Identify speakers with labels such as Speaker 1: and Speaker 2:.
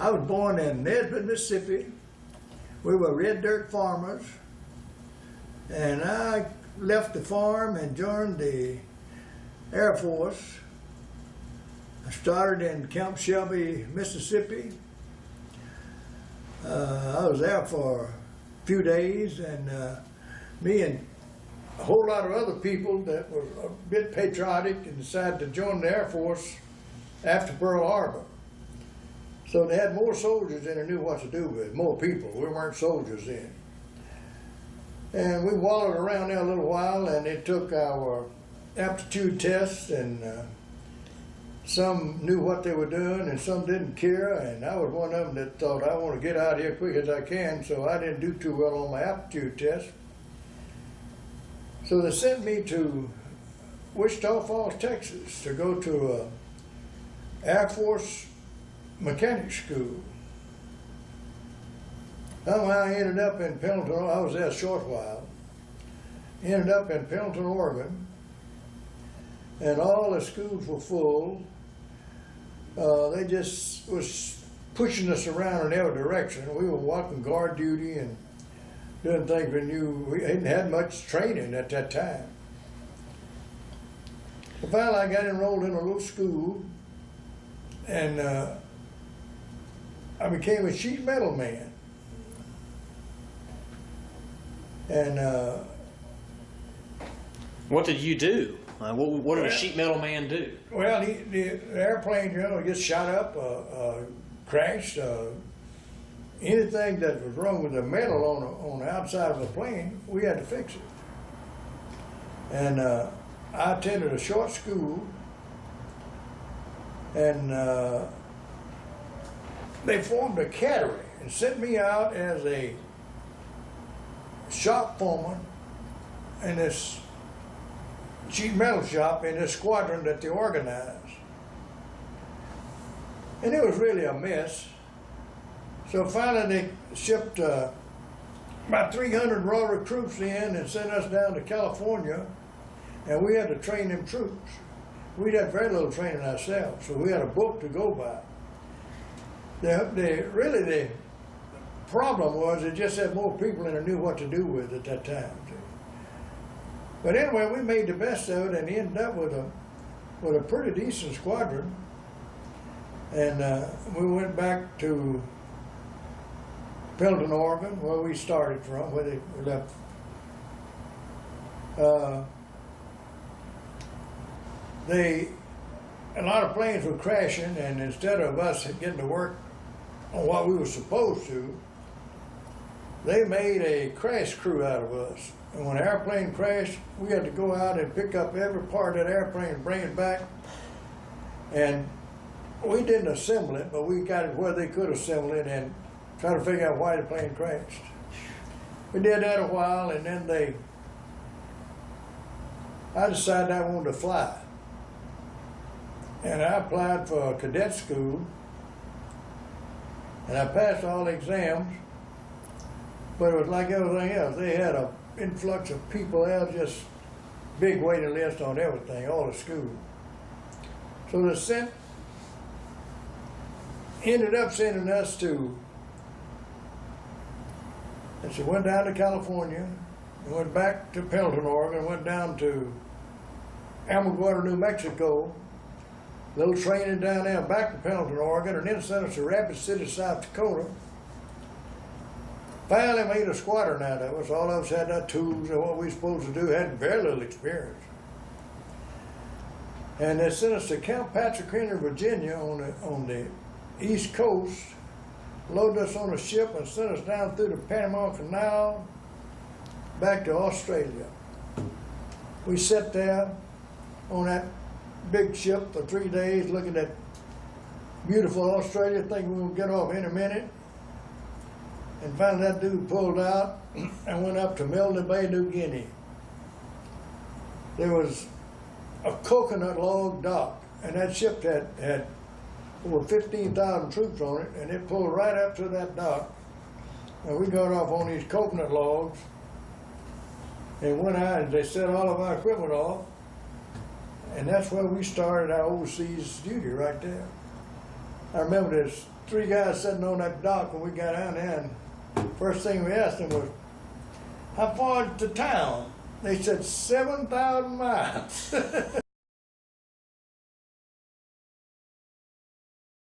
Speaker 1: I was born in Nesbitt, Mississippi. We were red dirt farmers. And I left the farm and joined the Air Force. I started in Camp Shelby, Mississippi. I was there for a few days, and me and a whole lot of other people that were a bit patriotic and decided to join the Air Force after Pearl Harbor. So they had more soldiers than they knew what to do with, more people. We weren't soldiers then. And we wallowed around there a little while, and they took our aptitude tests, and some knew what they were doing and some didn't care, and I was one of them that thought, I want to get out of here quick as I can, so I didn't do too well on my aptitude test. So they sent me to Wichita Falls, Texas to go to Air Force mechanic school. Somehow I ended up in Pendleton. I was there a short while. Ended up in Pendleton, Oregon, and all the schools were full. They just was pushing us around in every direction. We were walking guard duty and doing things we knew. We hadn't had much training at that time. So finally I got enrolled in a little school, and I became a sheet metal man. And
Speaker 2: what did you do? What did a sheet metal man do?
Speaker 1: Well, the airplane, gets shot up, crashed. Anything that was wrong with the metal on the outside of the plane, we had to fix it. And I attended a short school, and they formed a category and sent me out as a shop foreman in this sheet metal shop in this squadron that they organized. And it was really a mess. So finally they shipped about 300 raw recruits in and sent us down to California, and we had to train them troops. We'd had very little training ourselves, so we had a book to go by. The problem was they just had more people than they knew what to do with at that time. But anyway, we made the best of it and ended up with a pretty decent squadron. And we went back to Pendleton, Oregon, where we started from, where they left. A lot of planes were crashing, and instead of us getting to work on what we were supposed to, they made a crash crew out of us. And when the airplane crashed, we had to go out and pick up every part of that airplane and bring it back. And we didn't assemble it, but we got it where they could assemble it and try to figure out why the plane crashed. We did that a while, and then I decided I wanted to fly. And I applied for a cadet school, and I passed all the exams. But it was like everything else. They had an influx of people there, just big waiting list on everything, all the school. So they ended up sending us to, and so went down to California, and went back to Pendleton, Oregon, went down to Amarguato, New Mexico, little training down there, back to Pendleton, Oregon, and then sent us to Rapid City, South Dakota. Finally made a squadron out of us. All of us had our tools and what we were supposed to do, had very little experience. And they sent us to Camp Patrick, Virginia on the East Coast, loaded us on a ship and sent us down through the Panama Canal back to Australia. We sat there on that big ship for 3 days looking at beautiful Australia, thinking we would get off any minute. And finally that dude pulled out and went up to Milne Bay, New Guinea. There was a coconut log dock, and that ship had over 15,000 troops on it, and it pulled right up to that dock. And we got off on these coconut logs and went out, and they set all of our equipment off. And that's where we started our overseas duty, right there. I remember this three guys sitting on that dock when we got down there, and first thing we asked them was, how far to town? They said 7,000 miles.